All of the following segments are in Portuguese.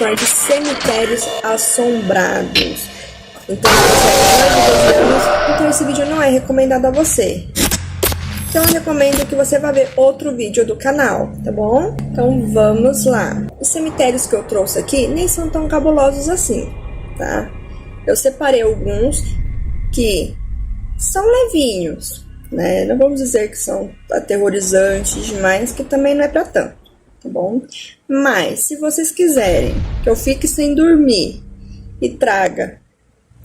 chamar de cemitérios assombrados. Então, se você é menor de 12 anos, então esse vídeo não é recomendado a você. Então eu recomendo que você vá ver outro vídeo do canal, tá bom? Então vamos lá. Os cemitérios que eu trouxe aqui nem são tão cabulosos assim, tá? Eu separei alguns que são levinhos, né? Não vamos dizer que são aterrorizantes demais, que também não é pra tanto, tá bom? Mas se vocês quiserem que eu fique sem dormir e traga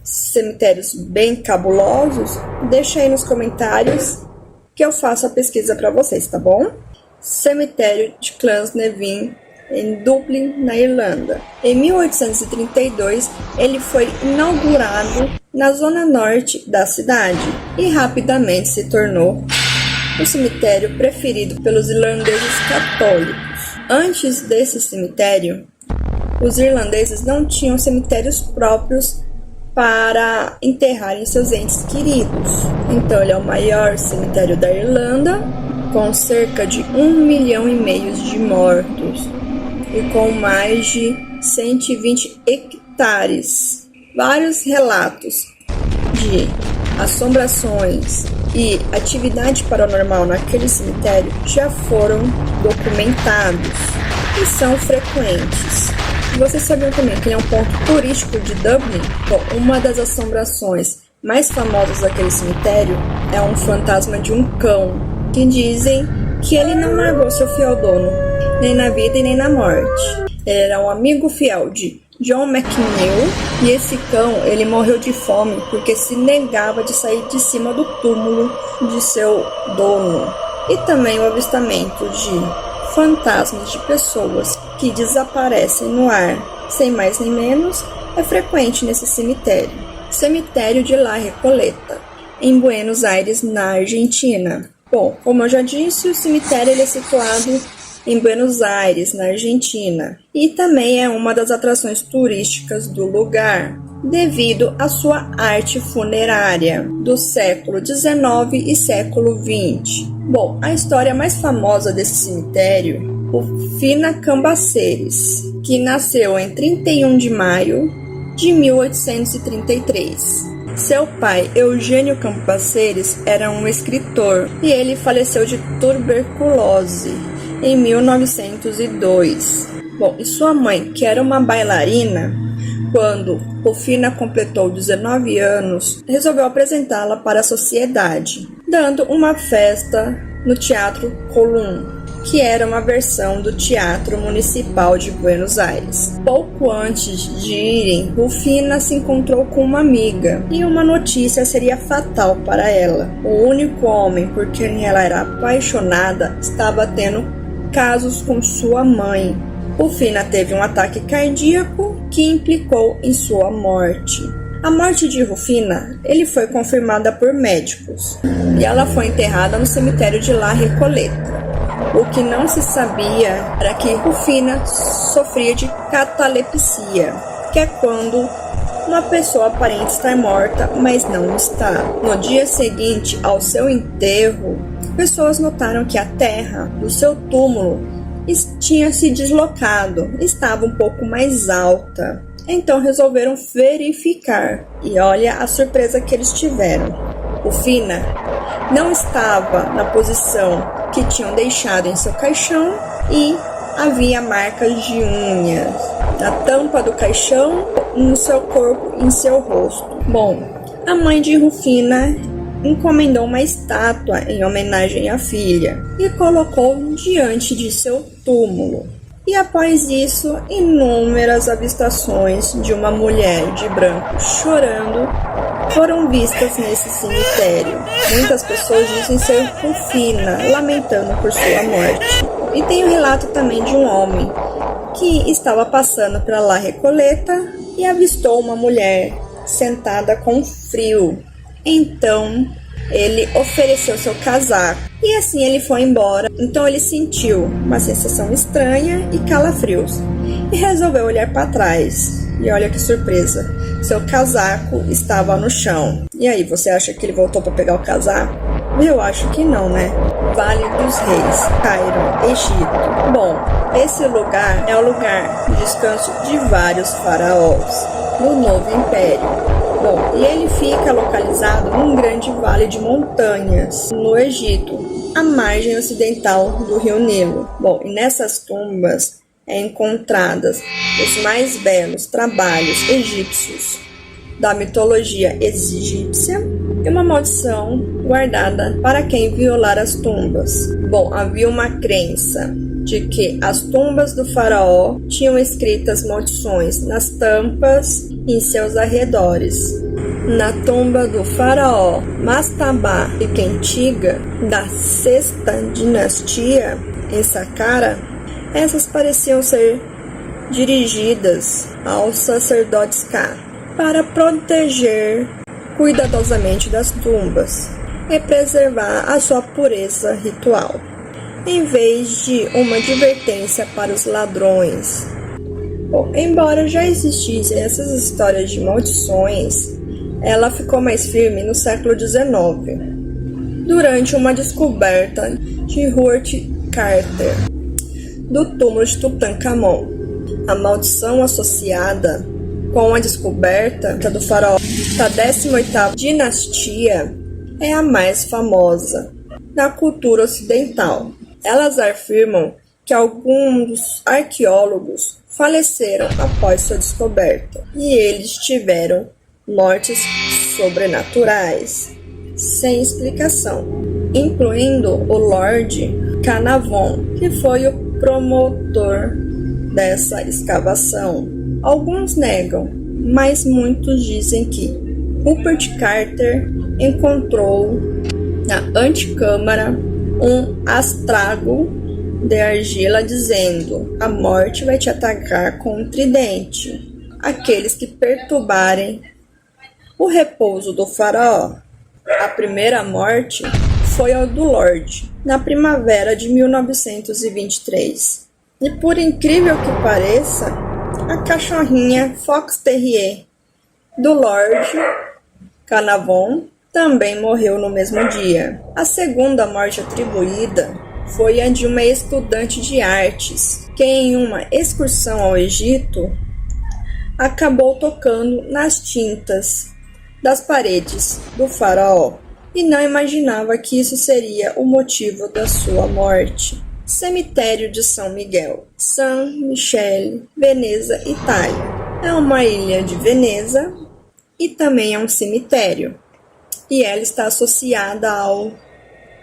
cemitérios bem cabulosos, deixa aí nos comentários que eu faço a pesquisa para vocês, tá bom? Cemitério de Clonsnevin, em Dublin, na Irlanda. Em 1832, ele foi inaugurado na zona norte da cidade e rapidamente se tornou o cemitério preferido pelos irlandeses católicos. Antes desse cemitério, os irlandeses não tinham cemitérios próprios para enterrarem seus entes queridos. Então ele é o maior cemitério da Irlanda, com cerca de 1,5 milhão de mortos e com mais de 120 hectares. Vários relatos de assombrações e atividade paranormal naquele cemitério já foram documentados e são frequentes. Vocês sabiam também que ele é um ponto turístico de Dublin? Bom, uma das assombrações mais famosas daquele cemitério é um fantasma de um cão, que dizem que ele não largou seu fiel dono, nem na vida e nem na morte. Ele era um amigo fiel de John McNeill, e esse cão ele morreu de fome porque se negava de sair de cima do túmulo de seu dono. E também o avistamento de fantasmas de pessoas que desaparecem no ar, sem mais nem menos, é frequente nesse cemitério. Cemitério de La Recoleta, em Buenos Aires, na Argentina. Bom, como eu já disse, o cemitério ele é situado em Buenos Aires, na Argentina, e também é uma das atrações turísticas do lugar, devido à sua arte funerária do século XIX e século XX. Bom, a história mais famosa desse cemitério, Rufina Cambaceres, que nasceu em 31 de maio de 1833. Seu pai, Eugênio Cambaceres, era um escritor e ele faleceu de tuberculose em 1902. Bom, e sua mãe, que era uma bailarina, quando Rufina completou 19 anos, resolveu apresentá-la para a sociedade, dando uma festa no Teatro Colón, que era uma versão do Teatro Municipal de Buenos Aires. Pouco antes de irem, Rufina se encontrou com uma amiga e uma notícia seria fatal para ela. O único homem por quem ela era apaixonada estava tendo casos com sua mãe. Rufina teve um ataque cardíaco que implicou em sua morte. A morte de Rufina ele foi confirmada por médicos e ela foi enterrada no cemitério de La Recoleta. O que não se sabia era que Rufina sofria de catalepsia, que é quando uma pessoa aparenta estar morta, mas não está. No dia seguinte ao seu enterro, pessoas notaram que a terra do seu túmulo tinha se deslocado, estava um pouco mais alta. Então resolveram verificar e olha a surpresa que eles tiveram. Rufina não estava na posição que tinham deixado em seu caixão e havia marcas de unhas na tampa do caixão, no seu corpo e em seu rosto. Bom, a mãe de Rufina encomendou uma estátua em homenagem à filha e colocou diante de seu túmulo. E após isso, inúmeras avistações de uma mulher de branco chorando foram vistas nesse cemitério. Muitas pessoas dizem ser Rufina, lamentando por sua morte. E tem o relato também de um homem que estava passando para La Recoleta e avistou uma mulher sentada com frio. Então ele ofereceu seu casaco e assim ele foi embora. Então ele sentiu uma sensação estranha e calafrios e resolveu olhar para trás. E olha que surpresa, seu casaco estava no chão. E aí, você acha que ele voltou para pegar o casaco? Eu acho que não, né? Vale dos Reis, Cairo, Egito. Bom, esse lugar é o lugar de descanso de vários faraós no Novo Império. Bom, e ele fica localizado num grande vale de montanhas no Egito, à margem ocidental do rio Nilo. Bom, e nessas tumbas encontradas os mais belos trabalhos egípcios da mitologia egípcia e uma maldição guardada para quem violar as tumbas. Bom, havia uma crença de que as tumbas do faraó tinham escritas maldições nas tampas e em seus arredores. Na tumba do faraó Mastaba Piquentiga, da sexta dinastia, em Saqqara, essas pareciam ser dirigidas aos sacerdotes Ka para proteger cuidadosamente das tumbas e preservar a sua pureza ritual, em vez de uma advertência para os ladrões. Bom, embora já existissem essas histórias de maldições, ela ficou mais firme no século XIX, durante uma descoberta de Howard Carter do túmulo de Tutankhamon. A maldição associada com a descoberta do faraó da 18ª dinastia é a mais famosa na cultura ocidental. Elas afirmam que alguns arqueólogos faleceram após sua descoberta e eles tiveram mortes sobrenaturais, sem explicação, incluindo o Lord Carnarvon, que foi o promotor dessa escavação. Alguns negam, mas muitos dizem que Rupert Carter encontrou na antecâmara um astrago de argila dizendo: a morte vai te atacar com um tridente, aqueles que perturbarem o repouso do faraó. A primeira morte foi a do Lorde, na primavera de 1923. E por incrível que pareça, a cachorrinha Fox Terrier do Lord Carnarvon também morreu no mesmo dia. A segunda morte atribuída foi a de uma estudante de artes, que em uma excursão ao Egito acabou tocando nas tintas das paredes do faraó e não imaginava que isso seria o motivo da sua morte. Cemitério de São Miguel, San Michele, Veneza, Itália. É uma ilha de Veneza e também é um cemitério. E ela está associada ao,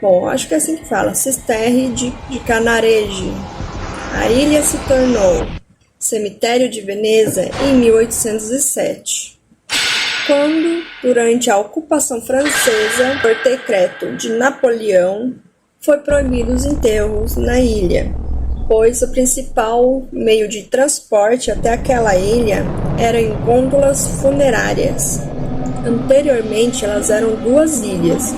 bom, acho que é assim que fala, Cisterre de Canarege. A ilha se tornou cemitério de Veneza em 1807, quando, durante a ocupação francesa, por decreto de Napoleão, foi proibido os enterros na ilha, pois o principal meio de transporte até aquela ilha era em gôndolas funerárias. Anteriormente, elas eram duas ilhas,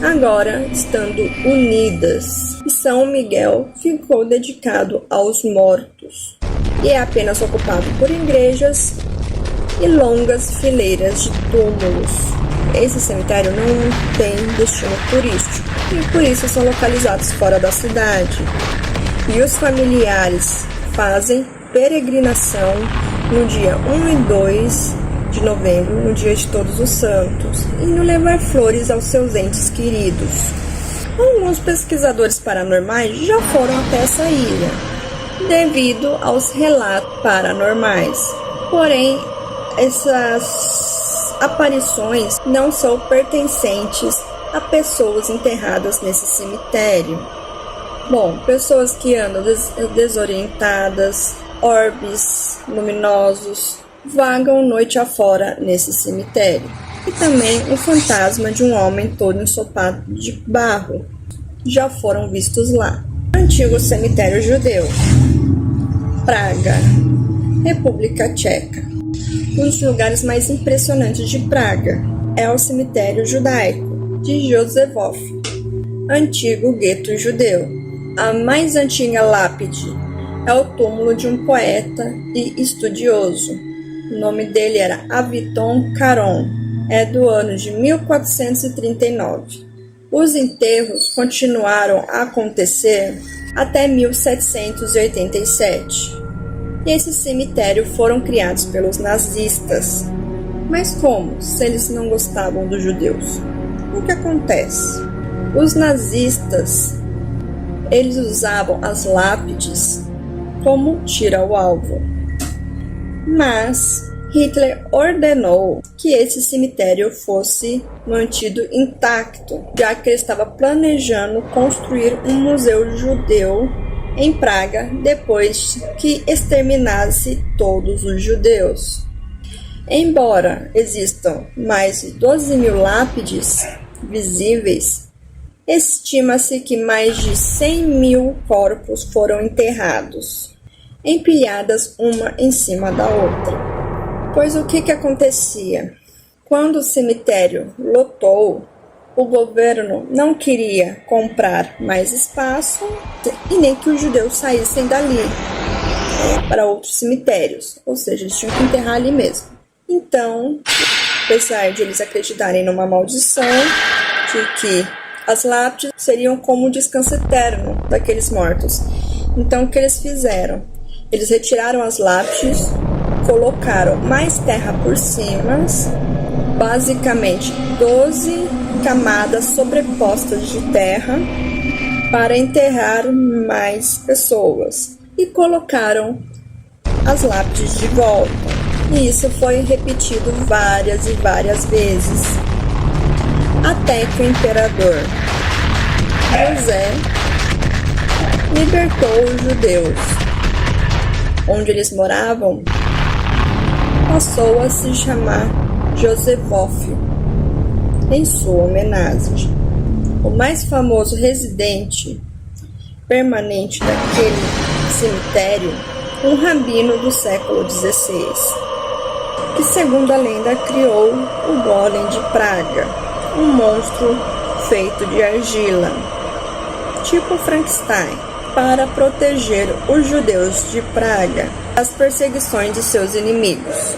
agora estando unidas, e São Miguel ficou dedicado aos mortos e é apenas ocupado por igrejas e longas fileiras de túmulos. Esse cemitério não tem destino turístico e por isso são localizados fora da cidade. E os familiares fazem peregrinação no dia 1 e 2 de novembro, no dia de Todos os Santos, indo levar flores aos seus entes queridos. Alguns pesquisadores paranormais já foram até essa ilha, devido aos relatos paranormais. Porém, essas aparições não são pertencentes a pessoas enterradas nesse cemitério. Bom, pessoas que andam desorientadas, orbes luminosos, vagam noite afora nesse cemitério. E também o fantasma de um homem todo ensopado de barro já foram vistos lá. Antigo cemitério judeu. Praga, República Tcheca. Um dos lugares mais impressionantes de Praga é o cemitério judaico de Josefov, antigo gueto judeu. A mais antiga lápide é o túmulo de um poeta e estudioso. O nome dele era Aviton Caron. É do ano de 1439. Os enterros continuaram a acontecer até 1787. E esses cemitérios foram criados pelos nazistas. Mas como, se eles não gostavam dos judeus? O que acontece? Os nazistas, eles usavam as lápides como tiro ao alvo. Mas Hitler ordenou que esse cemitério fosse mantido intacto, já que ele estava planejando construir um museu judeu em Praga depois que exterminasse todos os judeus. Embora existam mais de 12.000 lápides visíveis, estima-se que mais de 100.000 corpos foram enterrados, empilhadas uma em cima da outra. Pois o que acontecia? Quando o cemitério lotou, o governo não queria comprar mais espaço e nem que os judeus saíssem dali para outros cemitérios, ou seja, eles tinham que enterrar ali mesmo. Então, apesar de eles acreditarem numa maldição de que as lápides seriam como um descanso eterno daqueles mortos, então o que eles fizeram? Eles retiraram as lápides, colocaram mais terra por cima, basicamente 12 camadas sobrepostas de terra para enterrar mais pessoas e colocaram as lápides de volta. E isso foi repetido várias e várias vezes, até que o imperador José libertou os judeus. Onde eles moravam passou a se chamar Josefófio, em sua homenagem. O mais famoso residente permanente daquele cemitério, um rabino do século XVI, que, segundo a lenda, criou o Golem de Praga, um monstro feito de argila, tipo Frankenstein, para proteger os judeus de Praga das perseguições de seus inimigos.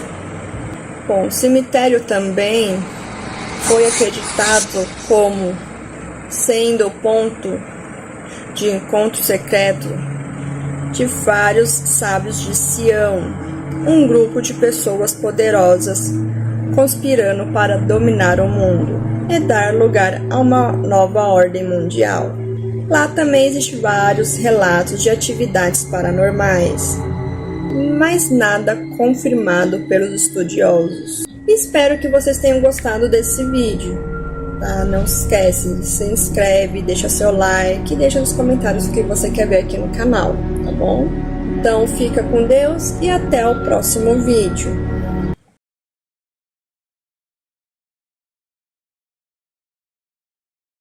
Bom, o cemitério também foi acreditado como sendo o ponto de encontro secreto de vários sábios de Sião, um grupo de pessoas poderosas conspirando para dominar o mundo e dar lugar a uma nova ordem mundial. Lá também existem vários relatos de atividades paranormais, mas nada confirmado pelos estudiosos. Espero que vocês tenham gostado desse vídeo. Tá? Não se esquece, se inscreve, deixa seu like e deixa nos comentários o que você quer ver aqui no canal, tá bom? Então fica com Deus e até o próximo vídeo.